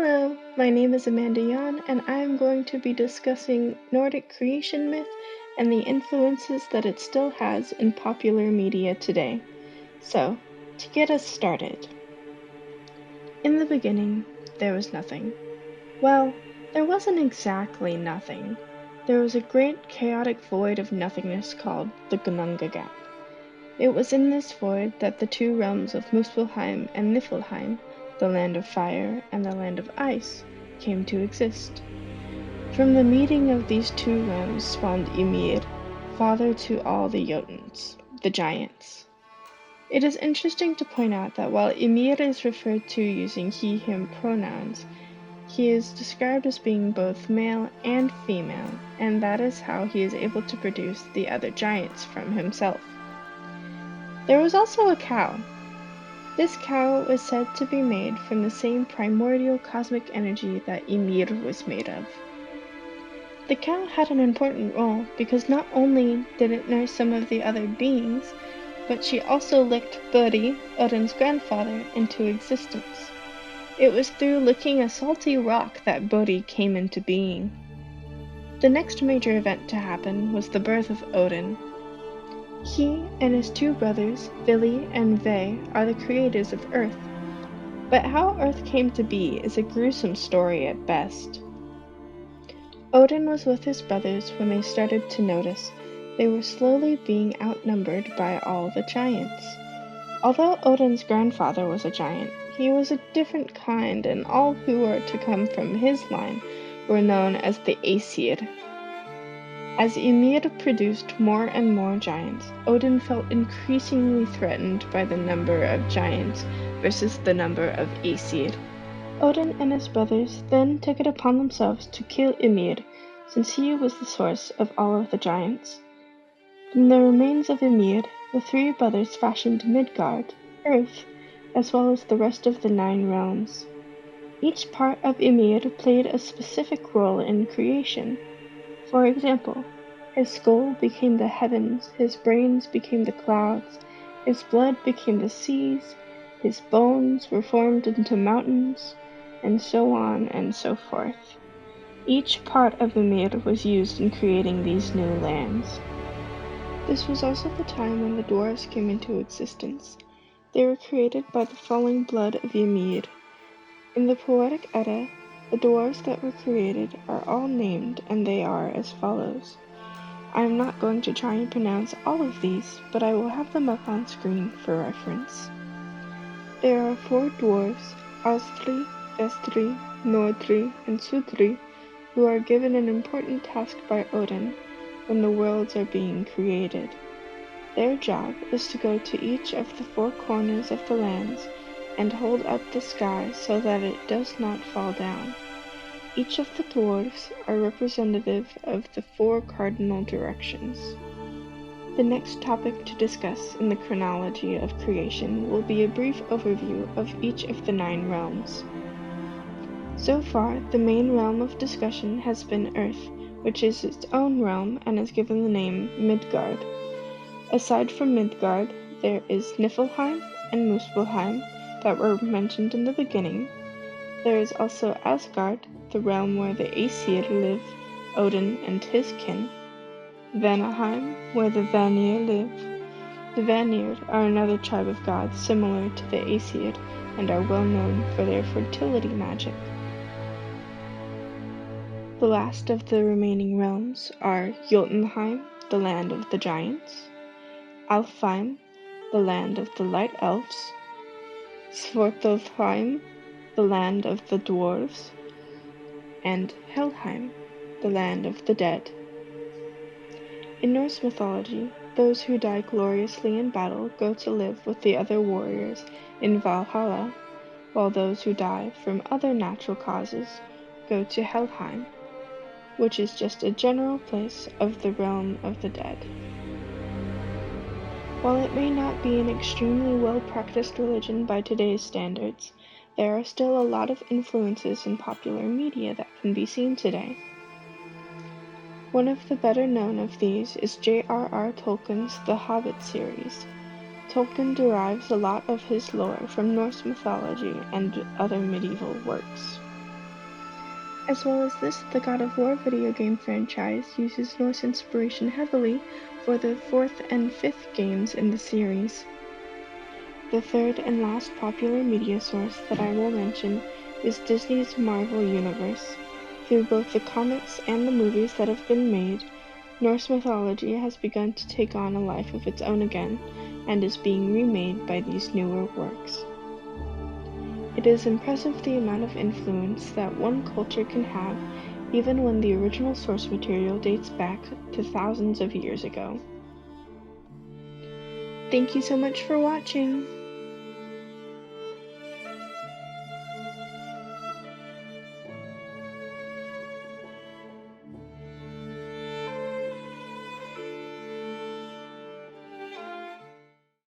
Hello, my name is Amanda Jan, and I am going to be discussing Nordic creation myth and the influences that it still has in popular media today. So, to get us started, in the beginning, there was nothing. Well, there wasn't exactly nothing. There was a great chaotic void of nothingness called the Gnunga Gap. It was in this void that the two realms of Muspelheim and Niflheim, the land of fire and the land of ice, came to exist. From the meeting of these two realms spawned Ymir, father to all the Jotuns, the giants. It is interesting to point out that while Ymir is referred to using he/him pronouns, he is described as being both male and female, and that is how he is able to produce the other giants from himself. There was also a cow. This cow was said to be made from the same primordial cosmic energy that Ymir was made of. The cow had an important role because not only did it nurse some of the other beings, but she also licked Buri, Odin's grandfather, into existence. It was through licking a salty rock that Buri came into being. The next major event to happen was the birth of Odin. He and his two brothers, Vili and Ve, are the creators of Earth. But how Earth came to be is a gruesome story at best. Odin was with his brothers when they started to notice they were slowly being outnumbered by all the giants. Although Odin's grandfather was a giant, he was a different kind, and all who were to come from his line were known as the Aesir. As Ymir produced more and more giants, Odin felt increasingly threatened by the number of giants versus the number of Aesir. Odin and his brothers then took it upon themselves to kill Ymir, since he was the source of all of the giants. From the remains of Ymir, the three brothers fashioned Midgard, Earth, as well as the rest of the 9 realms. Each part of Ymir played a specific role in creation. For example, his skull became the heavens, his brains became the clouds, his blood became the seas, his bones were formed into mountains, and so on and so forth. Each part of Ymir was used in creating these new lands. This was also the time when the dwarves came into existence. They were created by the falling blood of Ymir. In the Poetic Edda, the dwarves that were created are all named, and they are as follows. I am not going to try and pronounce all of these, but I will have them up on screen for reference. There are 4 dwarves, Astri, Vestri, Nordri, and Sudri, who are given an important task by Odin when the worlds are being created. Their job is to go to each of the 4 corners of the lands and hold up the sky so that it does not fall down. Each of the dwarves are representative of the 4 cardinal directions. The next topic to discuss in the chronology of creation will be a brief overview of each of the 9 realms. So far, the main realm of discussion has been Earth, which is its own realm and is given the name Midgard. Aside from Midgard, there is Niflheim and Muspelheim that were mentioned in the beginning. There is also Asgard, the realm where the Aesir live, Odin and his kin. Vanaheim, where the Vanir live. The Vanir are another tribe of gods similar to the Aesir and are well known for their fertility magic. The last of the remaining realms are Jotunheim, the land of the giants, Alfheim, the land of the light elves, Svartalfheim, the land of the dwarves, and Helheim, the land of the dead. In Norse mythology, those who die gloriously in battle go to live with the other warriors in Valhalla, while those who die from other natural causes go to Helheim, which is just a general place of the realm of the dead. While it may not be an extremely well-practiced religion by today's standards, there are still a lot of influences in popular media that can be seen today. One of the better known of these is J.R.R. Tolkien's The Hobbit series. Tolkien derives a lot of his lore from Norse mythology and other medieval works. As well as this, the God of War video game franchise uses Norse inspiration heavily for the fourth and fifth games in the series. The third and last popular media source that I will mention is Disney's Marvel Universe. Through both the comics and the movies that have been made, Norse mythology has begun to take on a life of its own again, and is being remade by these newer works. It is impressive the amount of influence that one culture can have, even when the original source material dates back to thousands of years ago. Thank you so much for watching!